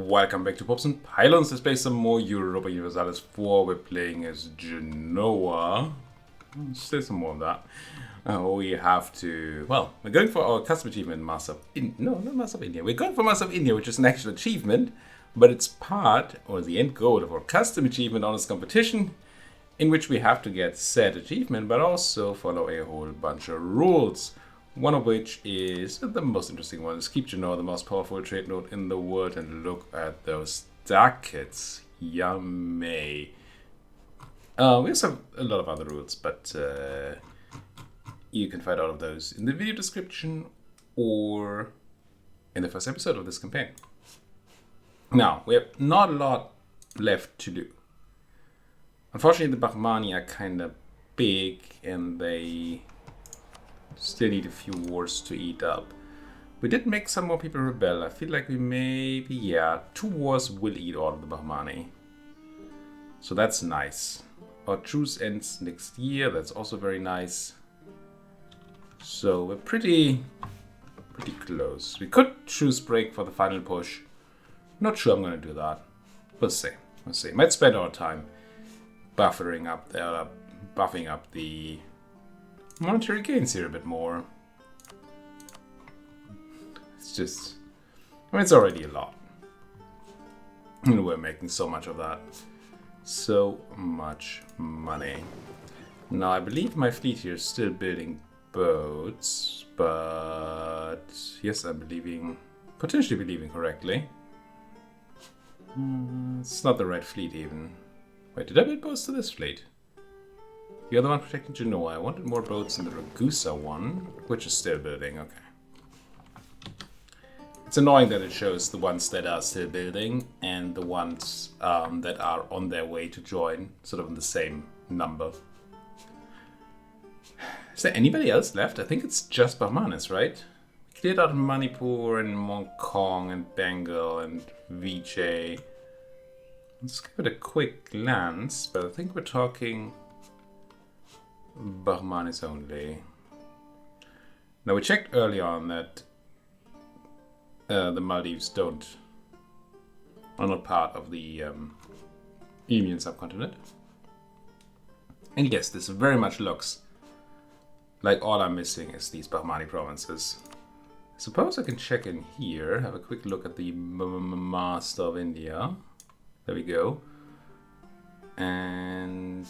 Welcome back to Pops and Pylons. Let's play some more Europa Universalis 4. We're playing as Genoa. Still some more of that. We have to... Well, we're going for our custom achievement, Master of India. No, not Master of India. We're going for Master of India, which is an actual achievement. But it's part, or the end goal of our custom achievement honors competition, in which we have to get said achievement, but also follow a whole bunch of rules. One of which is the most interesting one, is keep Genoa the most powerful trade node in the world, and look at those ducats. Yummy. We also have a lot of other rules, but you can find all of those in the video description or in the first episode of this campaign. Now, we have not a lot left to do. Unfortunately, the Bahmani are kind of big and they still need a few wars to eat up. We did make some more people rebel. I feel like we maybe, 2 wars will eat all of the Bahmani. So that's nice. Our truce ends next year. That's also very nice. So we're pretty close. We could truce break for the final push. Not sure I'm going to do that. We'll see. We'll see. Might spend our time buffing up the monetary gains here a bit more. It's just... I mean, it's already a lot. And we're making so much of that. So much money. Now, I believe my fleet here is still building boats. But... yes, I'm potentially believing correctly. It's not the right fleet even. Wait, did I build boats to this fleet? You're the one protecting Genoa. I wanted more boats in the Ragusa one, which is still building. Okay. It's annoying that it shows the ones that are still building and the ones that are on their way to join, sort of in the same number. Is there anybody else left? I think it's just Bahmanis, right? We cleared out Manipur and Mongkong and Bengal and Vijay. Let's give it a quick glance, but I think we're talking Bahmanis only. Now, we checked early on that the Maldives are not part of the Indian subcontinent. And yes, this very much looks like all I'm missing is these Bahmani provinces. I suppose I can check in here, have a quick look at the Master of India. There we go. And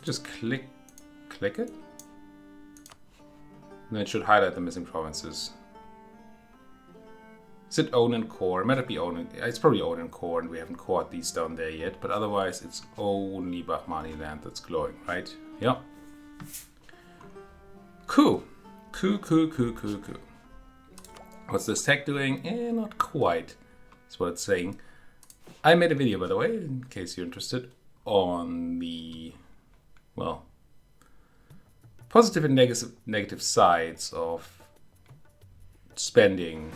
just click it. Then it should highlight the missing provinces. Is it own and core? It might be own. It's probably own and core, and we haven't cored these down there yet. But otherwise, it's only Bahmani land that's glowing, right? Yeah. Cool. Cool. What's this tech doing? Not quite. That's what it's saying. I made a video, by the way, in case you're interested, on the, well, positive and negative sides of spending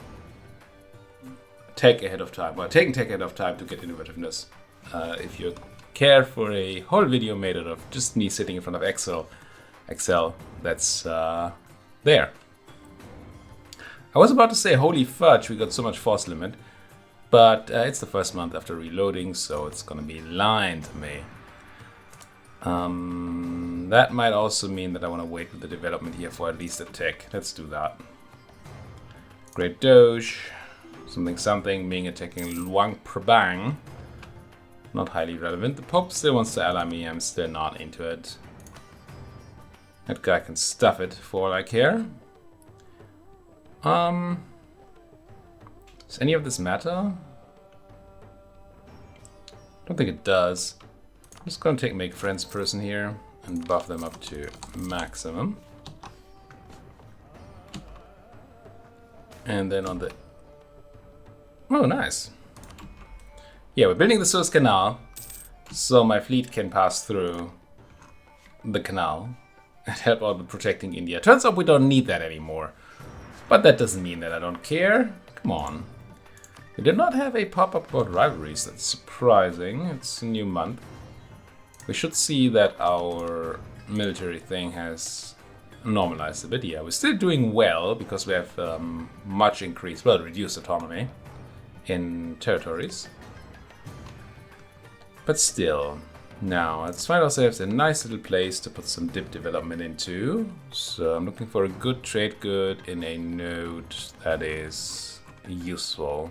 tech ahead of time, well, taking tech ahead of time to get innovativeness. If you care for a whole video made out of just me sitting in front of Excel, that's there. I was about to say, holy fudge, we got so much force limit. But it's the first month after reloading, so it's gonna be lying to me. That might also mean that I want to wait with the development here for at least a tick. Let's do that. Great Doge. Something. Ming attacking Luang Prabang. Not highly relevant. The Pope still wants to ally me. I'm still not into it. That guy can stuff it for all I care. Does any of this matter? I don't think it does. I'm just going to make friends person here and buff them up to maximum. And then on the... Oh, nice. Yeah, we're building the Suez Canal so my fleet can pass through the canal and help out with protecting India. Turns out we don't need that anymore. But that doesn't mean that I don't care. Come on. We did not have a pop-up about rivalries. That's surprising. It's a new month. We should see that our military thing has normalized a bit. Yeah, we're still doing well because we have much increased, well, reduced autonomy in territories. But still, now let's find ourselves a nice little place to put some dip development into. So I'm looking for a good trade good in a node that is useful.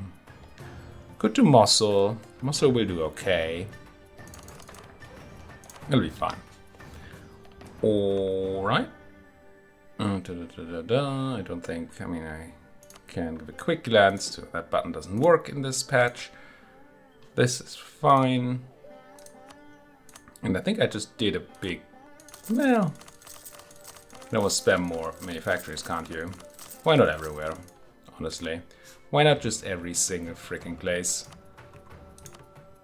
Good to Mosul. Mosul will do okay. It'll be fine. Alright. I don't think, I mean, I can give a quick glance to that button doesn't work in this patch. This is fine. And I think I just did a big, well, you can almost spam more manufacturers, can't you? Why not everywhere, honestly? Why not just every single freaking place?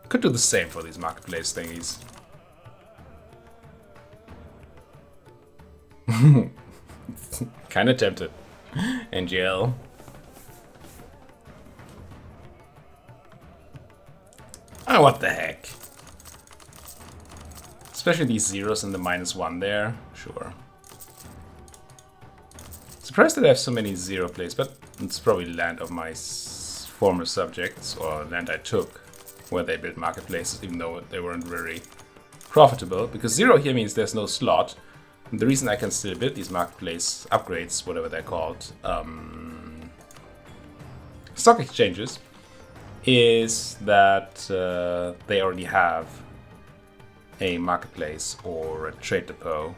Could do the same for these marketplace thingies. Kinda tempted. NGL. Oh, what the heck? Especially these zeros and the -1 there. Sure. Surprised that I have so many zero plays, but it's probably land of my former subjects, or land I took, where they built marketplaces, even though they weren't very profitable. Because zero here means there's no slot. And the reason I can still build these marketplace upgrades, whatever they're called, stock exchanges, is that they already have a marketplace or a trade depot.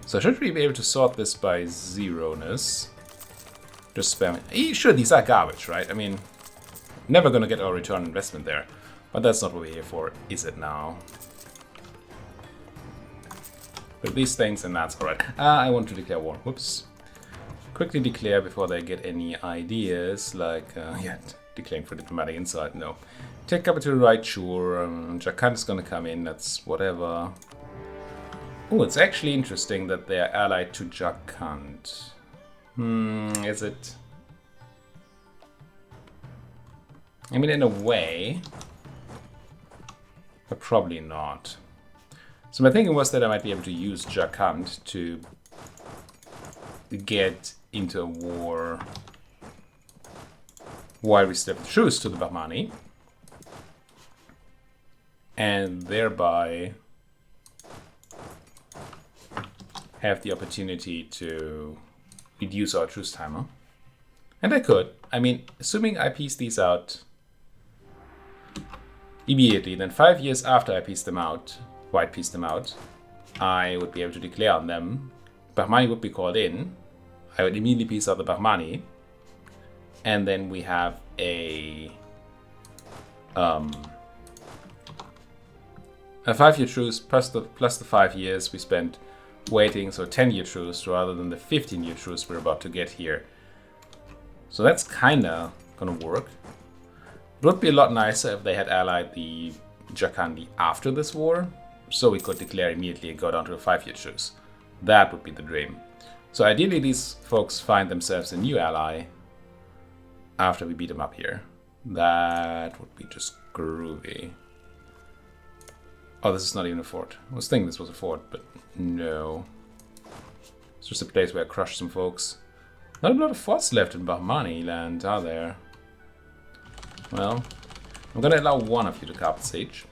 So I should really be able to sort this by zero-ness. Just spam it. Sure, these are garbage, right? I mean, never gonna get our return on investment there. But that's not what we're here for, is it now? But these things and that's alright. I want to declare war. Whoops. Quickly declare before they get any ideas, like, yeah, declaring for diplomatic insight, no. Take capital right, sure. Jharkhand is gonna come in, that's whatever. Oh, it's actually interesting that they're allied to Jharkhand. Is it? I mean, in a way, but probably not. So my thinking was that I might be able to use Jharkhand to get into a war while we still have truce to the Bahmani, and thereby have the opportunity to reduce our truce timer. And I could. I mean, assuming I piece these out immediately, then 5 years after I piece them out, white piece them out, I would be able to declare on them. Bahmani would be called in. I would immediately piece out the Bahmani. And then we have a 5-year truce plus the 5 years we spent waiting, so 10-year truce rather than the 15-year truce we're about to get here. So that's kinda gonna work. It would be a lot nicer if they had allied the Jharkhandi after this war, so we could declare immediately and go down to a 5-year truce. That would be the dream. So ideally these folks find themselves a new ally after we beat them up here. That would be just groovy. Oh, this is not even a fort. I was thinking this was a fort, but no. It's just a place where I crushed some folks. Not a lot of forts left in Bahmani land, are there? Well, I'm gonna allow one of you to carpet siege.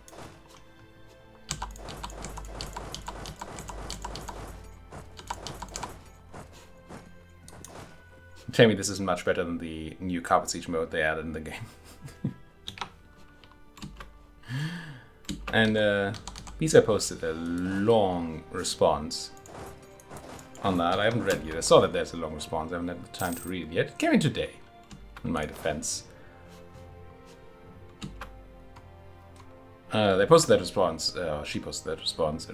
Tell me this isn't much better than the new carpet siege mode they added in the game. And Bisa posted a long response on that. I haven't read it yet. I saw that there's a long response. I haven't had the time to read it yet. It came in today, in my defense. They posted that response. She posted that response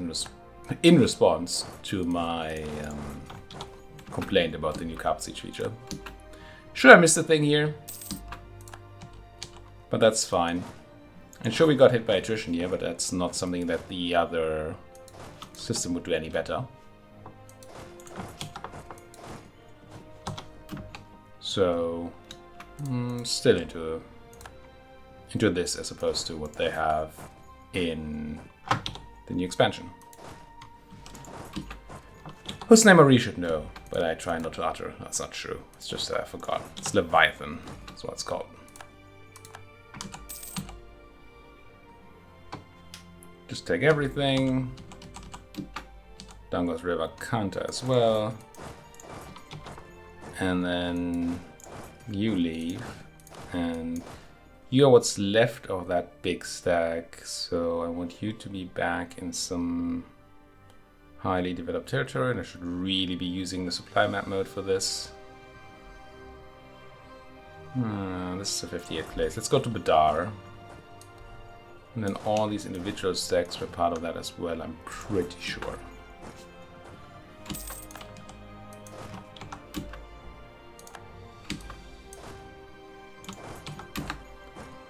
in response to my complaint about the new carpet siege feature. Sure, I missed a thing here, but that's fine. And sure, we got hit by attrition here, but that's not something that the other system would do any better. So, still into this as opposed to what they have in the new expansion. Whose name Marie should know, but I try not to utter. That's not true. It's just I forgot. It's Leviathan. That's what it's called. just take everything. Down goes River Kanta as well. And then you leave. And you're what's left of that big stack. So I want you to be back in some highly developed territory. And I should really be using the supply map mode for this. This is a 58th place. Let's go to Badar. And then all these individual stacks were part of that as well, I'm pretty sure.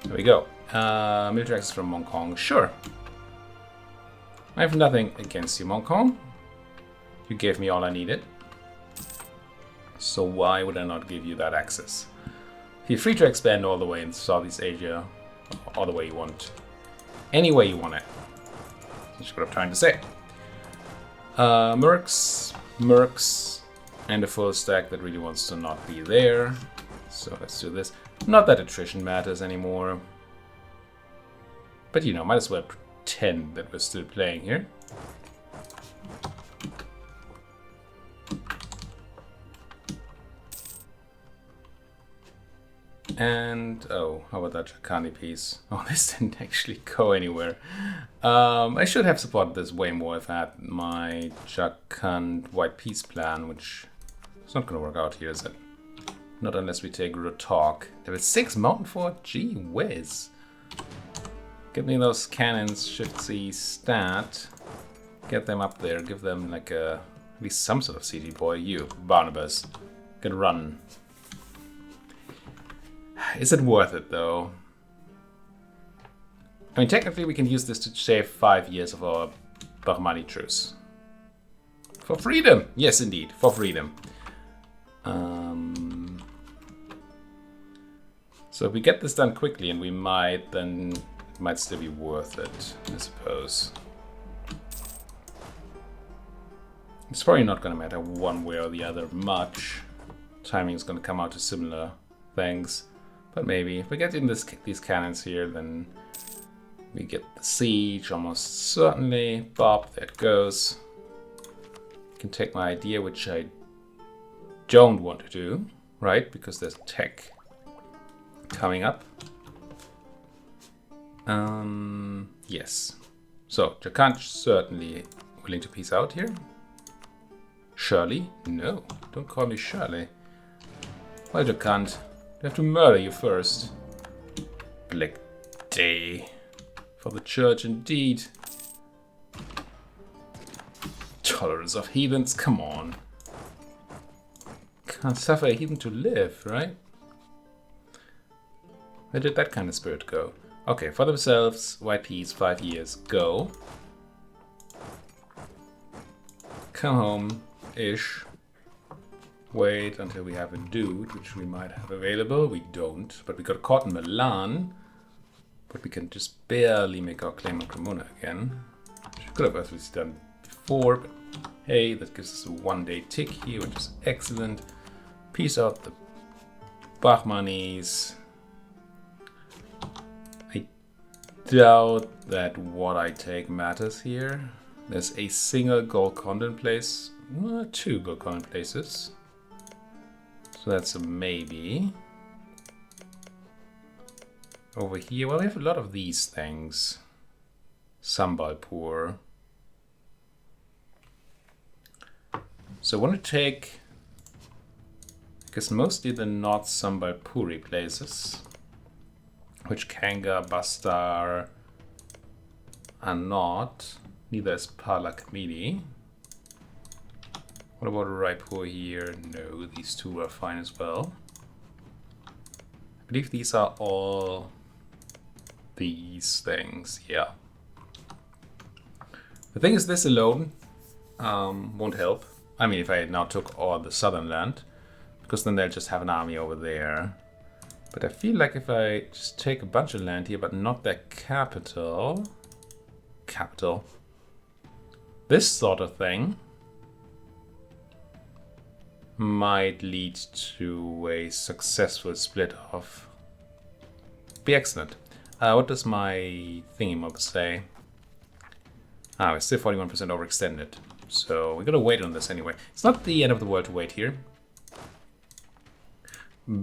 There we go. Military access from Hong Kong. Sure. I have nothing against you, Hong Kong. You gave me all I needed. So why would I not give you that access? You're free to expand all the way in Southeast Asia. All the way you want. Any way you want it. That's what I'm trying to say. Mercs, and a full stack that really wants to not be there. So let's do this. Not that attrition matters anymore. But you know, might as well pretend that we're still playing here. And, oh, how about that Chakani piece? Oh, this didn't actually go anywhere. I should have supported this way more if I had my Chakand white peace plan, which is not going to work out here, is it? Not unless we take Rotok. Level 6 Mountain Fort? Gee whiz. Give me those cannons, Shift C stat. Get them up there, give them like at least some sort of CG boy. You, Barnabas, can run. Is it worth it, though? I mean, technically we can use this to save 5 years of our Bahmani truce. For freedom! Yes, indeed, for freedom. So if we get this done quickly, and we might, then it might still be worth it, I suppose. It's probably not going to matter one way or the other much. Timing is going to come out to similar things. But maybe if we get in these cannons here, then we get the siege almost certainly. Bob, there it goes. I can take my idea, which I don't want to do, right? Because there's tech coming up. Yes. So Jakant certainly willing to peace out here. Shirley? No, don't call me Shirley. Well, Jakant. They have to murder you first. Black day. For the church indeed. Tolerance of heathens, come on. Can't suffer a heathen to live, right? Where did that kind of spirit go? Okay, for themselves, white peace, 5 years, go. Come home-ish. Wait until we have a dude, which we might have available. We don't, but we got caught in Milan. But we can just barely make our claim on Cremona again. Which could have actually done before, but hey, that gives us a 1-day tick here, which is excellent. Peace out the Bahmanis. I doubt that what I take matters here. There's a single gold content place. 2 gold content places. So that's a maybe. Over here, well, we have a lot of these things. Sambalpur. So I want to take, I guess, mostly the not Sambalpuri places. Which Kanga, Bastar are not. Neither is Palakamidi. What about Raipur here? No, these two are fine as well. I believe these are all these things, yeah. The thing is, this alone won't help. I mean, if I now took all the southern land, because then they'll just have an army over there. But I feel like if I just take a bunch of land here, but not their capital, this sort of thing might lead to a successful split off. Be excellent. What does my thingy mob say? Ah, we're still 41% overextended. So we're gonna wait on this anyway. It's not the end of the world to wait here.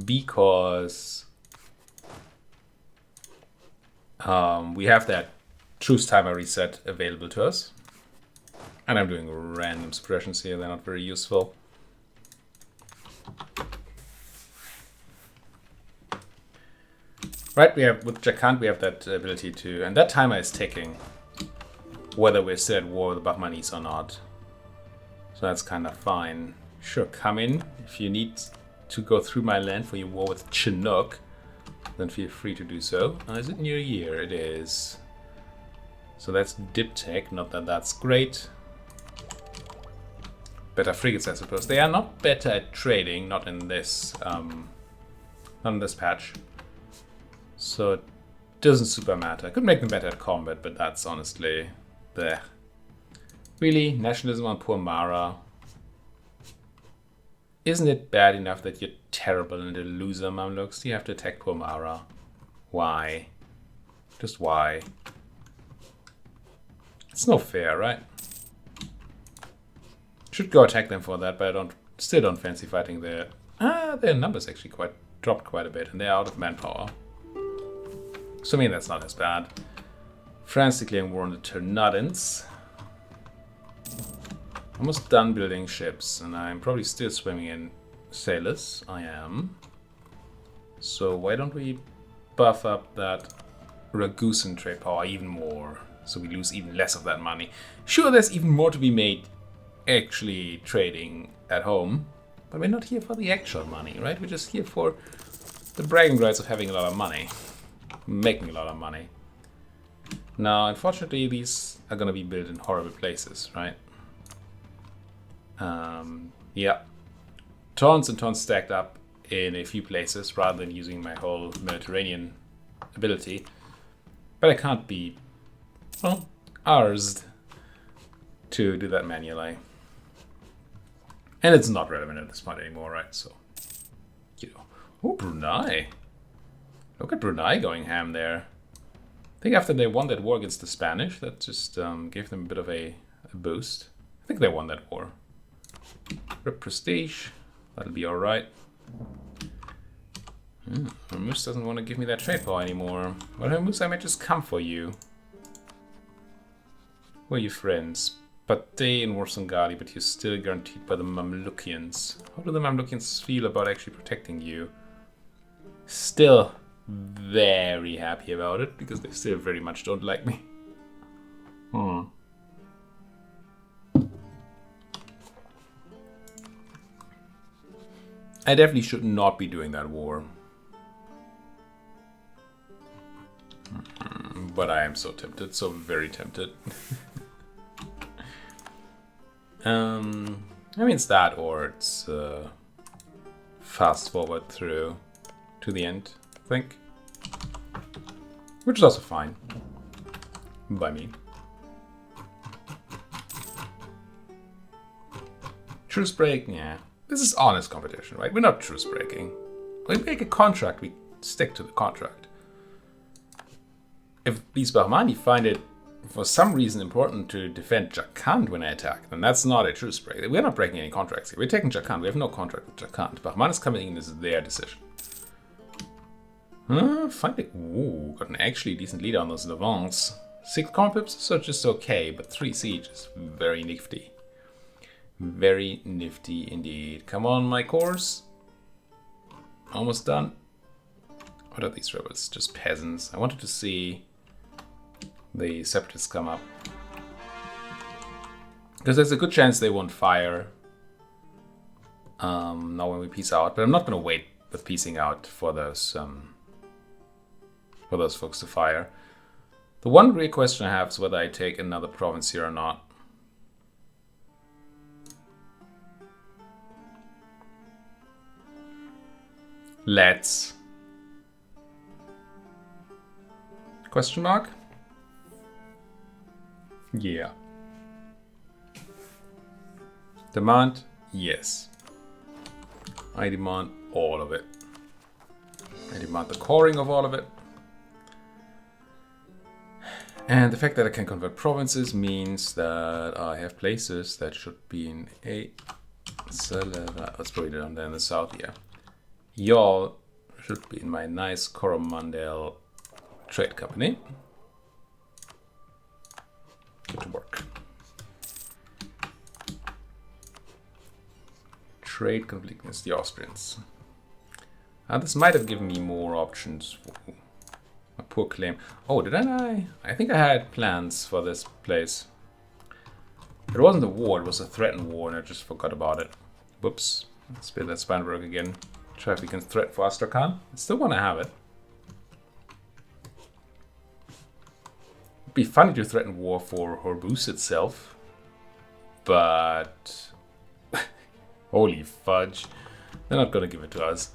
Because we have that truce timer reset available to us. And I'm doing random suppressions here, they're not very useful. Right, we have with Jacquant we have that ability to, and that timer is ticking, whether we're still at war with the Bahmanis or not. So that's kind of fine. Sure, come in if you need to go through my land for your war with Chinook, then feel free to do so. Is it New Year? It is. So that's Diptech, not that that's great. Better frigates, I suppose. They are not better at trading, not in this patch. So it doesn't super matter. I could make them better at combat, but that's honestly bleh. Really, nationalism on poor Mara. Isn't it bad enough that you're terrible and a loser, Mamluks? You have to attack poor Mara. Why? Just why? It's no fair, right? Should go attack them for that, but I still don't fancy fighting their... their numbers actually dropped quite a bit, and they're out of manpower. So I mean, that's not as bad. France declaring war on the Ternadans. Almost done building ships, and I'm probably still swimming in sailors. I am. So why don't we buff up that Ragusan trade power even more, so we lose even less of that money. Sure, there's even more to be made actually trading at home, but we're not here for the actual money, right? We're just here for the bragging rights of having a lot of money. Making a lot of money. Now, unfortunately, these are going to be built in horrible places, right? Yeah. Tons and tons stacked up in a few places rather than using my whole Mediterranean ability. But I can't be, well, arsed to do that manually. And it's not relevant at this point anymore, right? So, you know. Oh, Brunei. Look at Brunei going ham there. I think after they won that war against the Spanish, that just gave them a bit of a boost. I think they won that war. Rip prestige. That'll be alright. Hormuz doesn't want to give me that trade power anymore. Well, Hormuz, I might just come for you. Who are you friends? Patay and Warsangali, but you're still guaranteed by the Mamlukians. How do the Mamlukians feel about actually protecting you? Still very happy about it, because they still very much don't like me. I definitely should not be doing that war. But I am so tempted, so very tempted. I mean, it's that, or it's fast forward through to the end, I think. Which is also fine. By me. Truce break? Yeah. This is honest competition, right? We're not truce breaking. We make a contract, we stick to the contract. If these Bahmani find it for some reason important to defend Jacquant when I attack, then that's not a truce break. We're not breaking any contracts here. We're taking Jacquant. We have no contract with Jacquant. Bahman is coming in, this is their decision. Finding... Ooh, got an actually decent leader on those Levants. 6 common pips, so just okay, but 3 siege is very nifty. Very nifty indeed. Come on, my cores. Almost done. What are these rebels? Just peasants. I wanted to see the separatists come up, because there's a good chance they won't fire now when we peace out. But I'm not going to wait with piecing out for those folks to fire. The one real question I have is whether I take another province here or not. Let's. Question mark? Yeah. Demand? Yes. I demand all of it. I demand the coring of all of it. And the fact that I can convert provinces means that I have places that should be in a let's probably down there in the south here. Y'all should be in my nice Coromandel trade company. Get to work. Trade conflict against the Austrians. This might have given me more options for a poor claim. Oh, didn't I? I think I had plans for this place. It wasn't a war, it was a threatened war, and I just forgot about it. Whoops. Let's build that Spanberg again. Try if we can threat for Astrakhan. I still want to have it. It'd be funny to threaten war for Hormuz itself. But... holy fudge. They're not going to give it to us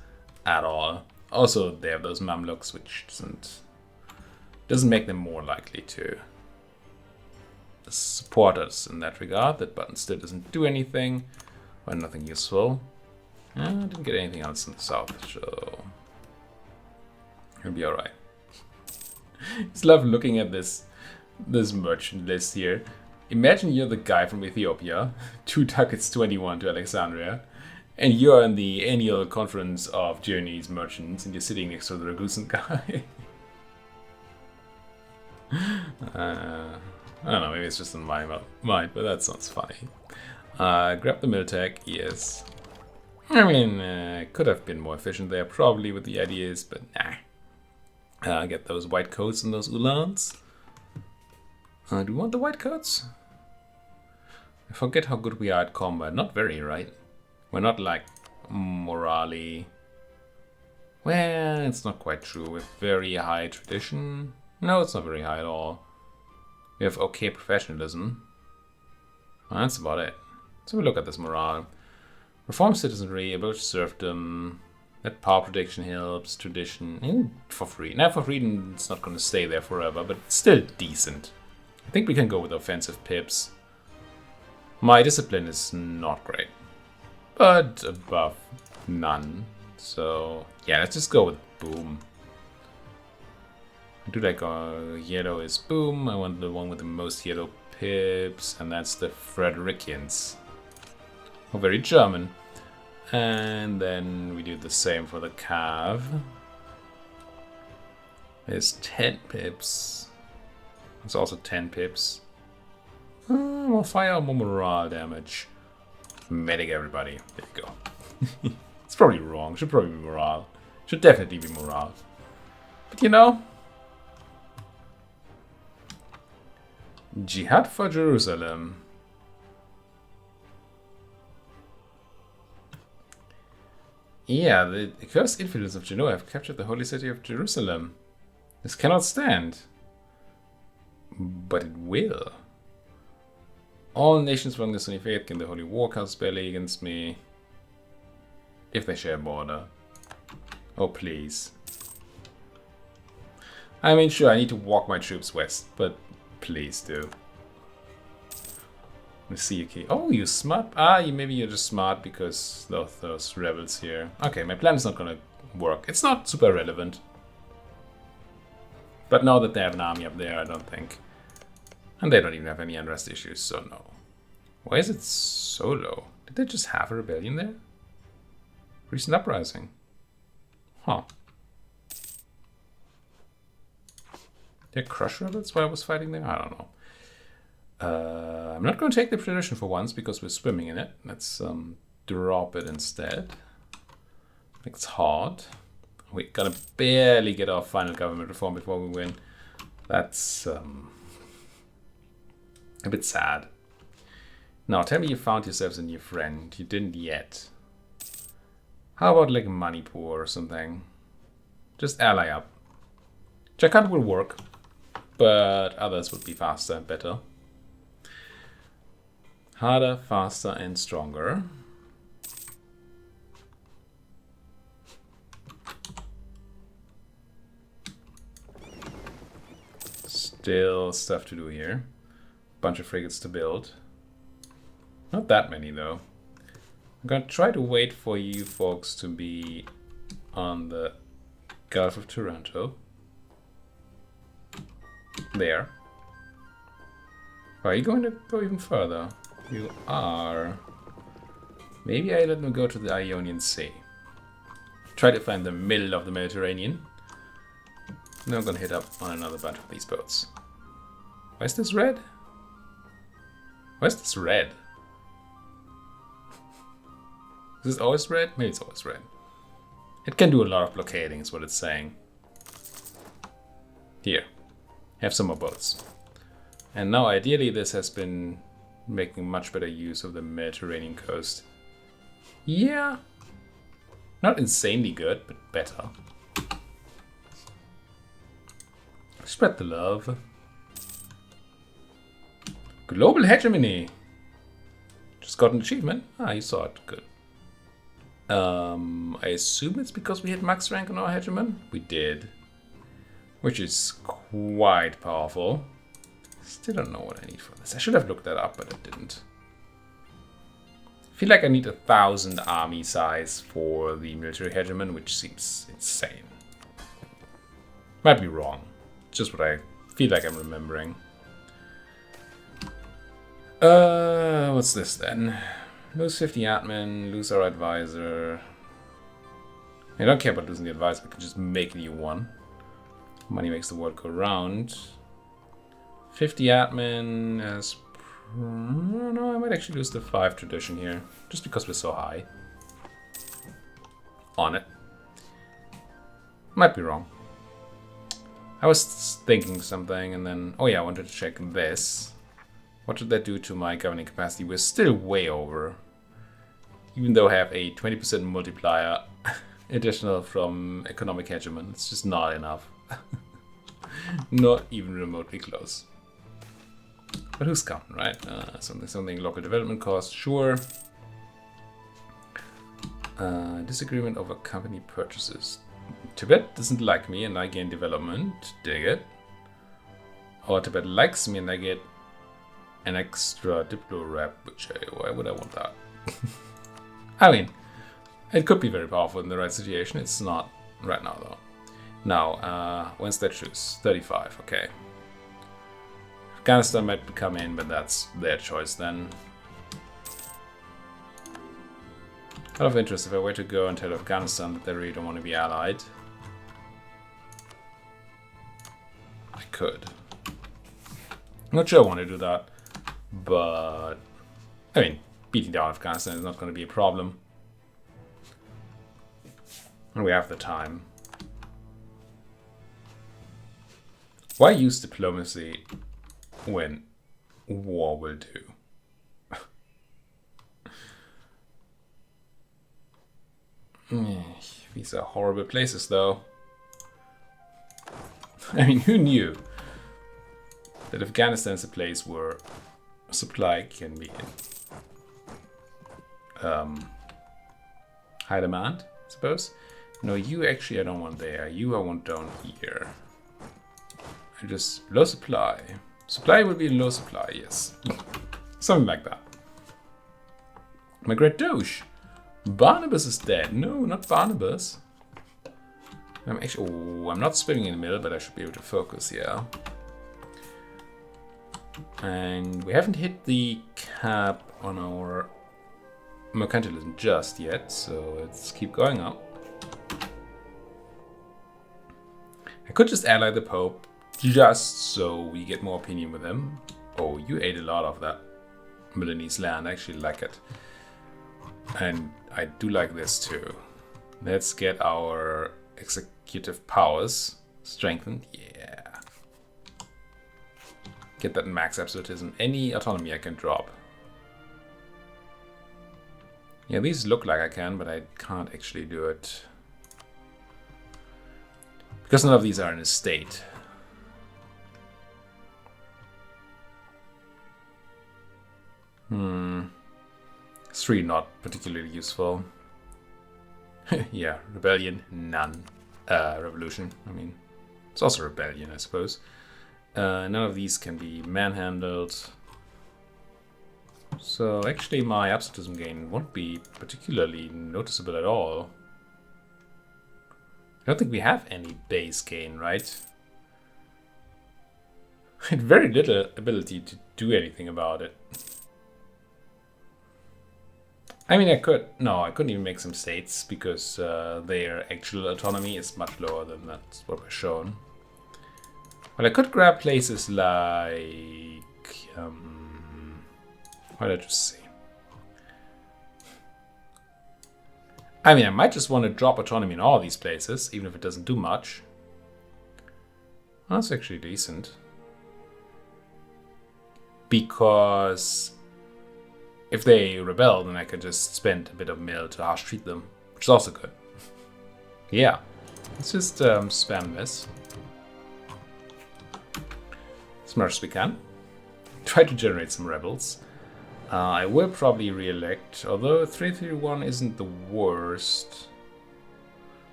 at all. Also, they have those Mamluks, which doesn't make them more likely to support us in that regard. That button still doesn't do anything, or nothing useful. I didn't get anything else in the south, so it'll be alright. Just love looking at this merchant list here. Imagine you're the guy from Ethiopia, 2 ducats 21 to Alexandria, and you're in the annual conference of Journey's merchants, and you're sitting next to the Ragusan guy. I don't know, maybe it's just in my mind, but that sounds funny. Grab the Miltech, yes. I mean, could have been more efficient there, probably, with the ideas, but nah. Get those white coats and those Ulans. Do we want the white coats? I forget how good we are at combat. Not very, right? We're not like morally. Well, it's not quite true. With very high tradition. No, it's not very high at all. We have okay professionalism. Well, that's about it. So we look at this morale. Reform citizenry, abolish serfdom. That power prediction helps. Tradition. For free. Now for free, it's not going to stay there forever, but it's still decent. I think we can go with offensive pips. My discipline is not great, but above none. So yeah, let's just go with boom. I do like yellow is boom. I want the one with the most yellow pips, and that's the Fredericians. Oh, very German. And then we do the same for the Cav. There's 10 pips. It's also 10 pips. More fire, more morale damage. Medic everybody. There you go. It's probably wrong. Should probably be morale. Should definitely be morale. But you know. Jihad for Jerusalem. Yeah, the cursed infidels of Genoa have captured the holy city of Jerusalem. This cannot stand. But it will. All nations belonging to the Sunni faith can the holy war cast belly against me. If they share a border. Oh, please. I mean, sure, I need to walk my troops west, but please do. Let's see, okay. Oh, you smart. Maybe you're just smart because those rebels here. Okay, my plan is not gonna work. It's not super relevant. But now that they have an army up there, I don't think. And they don't even have any unrest issues, so no. Why is it so low? Did they just have a rebellion there? Recent uprising. Huh. Did they crush rebels while I was fighting there? I don't know. I'm not going to take the tradition for once because we're swimming in it. Let's drop it instead. It's hard. We're gonna barely get our final government reform before we win. That's a bit sad. Now tell me you found yourselves a new friend. You didn't yet. How about like Manipur or something? Just ally up. Jharkhand will work, but others would be faster and better. Harder, faster, and stronger. Still stuff to do here. Bunch of frigates to build. Not that many though. I'm gonna try to wait for you folks to be on the Gulf of Taranto. There. Are you going to go even further? You are. Maybe I let them go to the Ionian Sea. Try to find the middle of the Mediterranean. Now I'm gonna hit up on another bunch of these boats. Why is this red? Why is this red? Is this always red? Maybe it's always red. It can do a lot of blockading is what it's saying. Here. Have some more boats. And now ideally this has been making much better use of the Mediterranean coast. Yeah. Not insanely good, but better. Spread the love. Global hegemony. Just got an achievement. Ah, you saw it. Good. I assume it's because we hit max rank on our hegemon? We did. Which is quite powerful. Still don't know what I need for this. I should have looked that up, but I didn't. I feel like I need 1,000 army size for the military hegemon, which seems insane. Might be wrong. Just what I feel like I'm remembering. What's this then? Lose 50 admin, lose our advisor. I don't care about losing the advisor, we can just make a new one. Money makes the world go round. 50 admin as... No, I might actually lose the 5 tradition here. Just because we're so high. On it. Might be wrong. I was thinking something and then... Oh yeah, I wanted to check this. What did that do to my governing capacity? We're still way over. Even though I have a 20% multiplier additional from economic hegemon. It's just not enough. Not even remotely close. But who's counting, right? Something local development cost, sure. Disagreement over company purchases. Tibet doesn't like me and I gain development. Dig it. Or Tibet likes me and I get an extra Diplo rep, which why would I want that? I mean, it could be very powerful in the right situation. It's not right now though. Now, when's that choose? 35, okay. Afghanistan might come in, but that's their choice then. Out of interest, if I were to go and tell Afghanistan that they really don't want to be allied, I could. I'm not sure I want to do that, but I mean, beating down Afghanistan is not going to be a problem. And we have the time. Why use diplomacy when war will do? These are horrible places, though. I mean, who knew that Afghanistan is a place where supply can be in high demand, I suppose? No, you actually I don't want there. You I want down here. I just low supply. Supply will be in low supply, yes. Something like that. My great Doge. Barnabas is dead. No, not Barnabas. I'm actually... Oh, I'm not spinning in the middle, but I should be able to focus, yeah. And we haven't hit the cap on our mercantilism just yet, so let's keep going up. I could just ally the Pope, just so we get more opinion with him. Oh, you ate a lot of that Milanese land. I actually like it. And I do like this too. Let's get our executive powers strengthened. Yeah. Get that max absolutism. Any autonomy I can drop. Yeah, these look like I can, but I can't actually do it. Because none of these are in a state. It's really not particularly useful. Yeah, rebellion, none. Revolution, I mean, it's also rebellion, I suppose. None of these can be manhandled. So actually my absolutism gain won't be particularly noticeable at all. I don't think we have any base gain, right? I had very little ability to do anything about it. I mean, I couldn't even make some states because their actual autonomy is much lower than that's what we're shown. Well, I could grab places like, what did I just say? I mean, I might just want to drop autonomy in all these places, even if it doesn't do much. That's actually decent. Because if they rebel, then I can just spend a bit of mill to harsh treat them, which is also good. Yeah, let's just spam this as much as we can. Try to generate some rebels. I will probably re-elect, although 331 isn't the worst.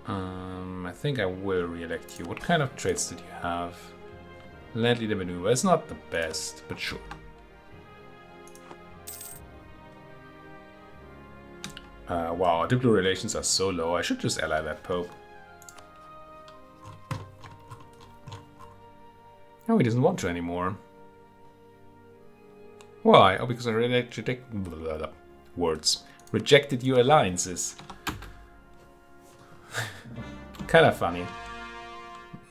I think I will re-elect you. What kind of traits did you have? Land leader maneuver is not the best, but sure. Wow, our diplomatic relations are so low. I should just ally that Pope. No, he doesn't want to anymore. Why? Oh, because I rejected words. Rejected your alliances. Kind of funny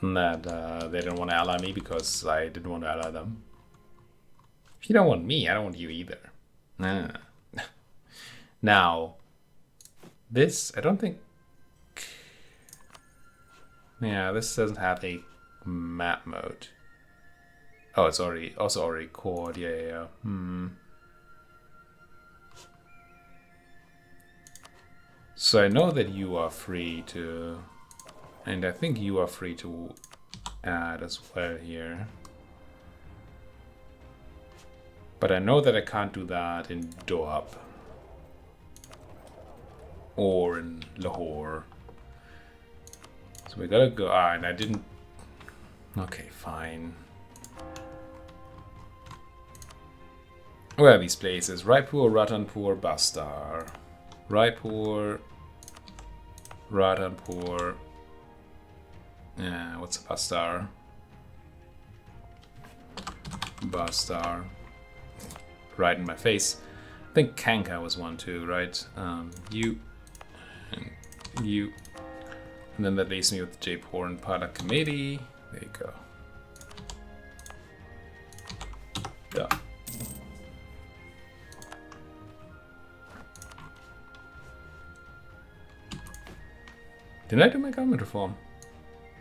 that they didn't want to ally me because I didn't want to ally them. If you don't want me, I don't want you either. Nah. Now, this, I don't think... Yeah, this doesn't have a map mode. Oh, it's already cored. Yeah. So I know that you are free to... And I think you are free to add as well here. But I know that I can't do that in Doab. Or in Lahore. So we gotta go... Ah, and I didn't... Okay, fine. Where are these places? Raipur, Ratanpur, Bastar. Raipur, Ratanpur. Yeah, what's a Bastar? Bastar. Right in my face. I think Kanka was one too, right? You. And you. And then that leaves me with Jaipur and Palakamedi. There you go. Done. Did I do my government reform?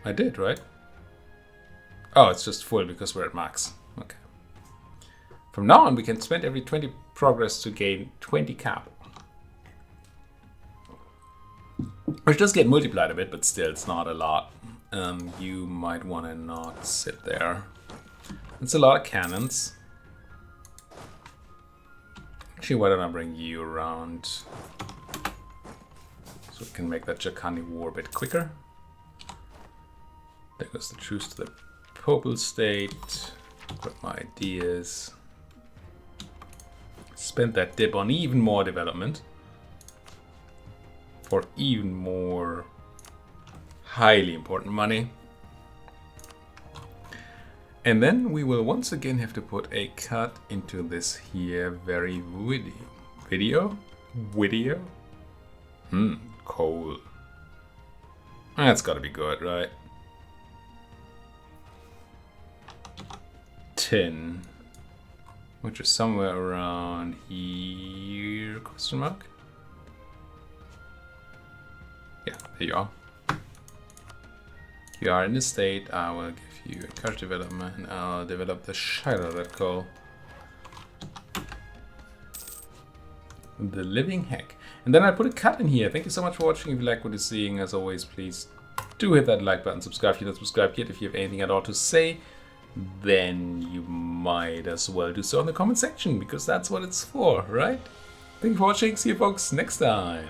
I did, right? Oh, it's just full because we're at max. Okay. From now on, we can spend every 20 progress to gain 20 cap. Which does get multiplied a bit, but still, it's not a lot. You might want to not sit there. It's a lot of cannons. Actually, why don't I bring you around? So we can make that Jakani war a bit quicker. There goes the truce to the Popal State. Got my ideas. Spent that dip on even more development. For even more highly important money. And then we will once again have to put a cut into this here very video. Coal. That's gotta be good, right? 10. Which is somewhere around here, question mark? Yeah, there you are. You are in the state. I will give you encourage development and I'll develop the shit out of that coal. The living heck. And then I put a cut in here. Thank you so much for watching. If you like what you're seeing, as always, please do hit that like button. Subscribe if you're not subscribed yet. If you have anything at all to say, then you might as well do so in the comment section, because that's what it's for, right? Thank you for watching. See you folks next time.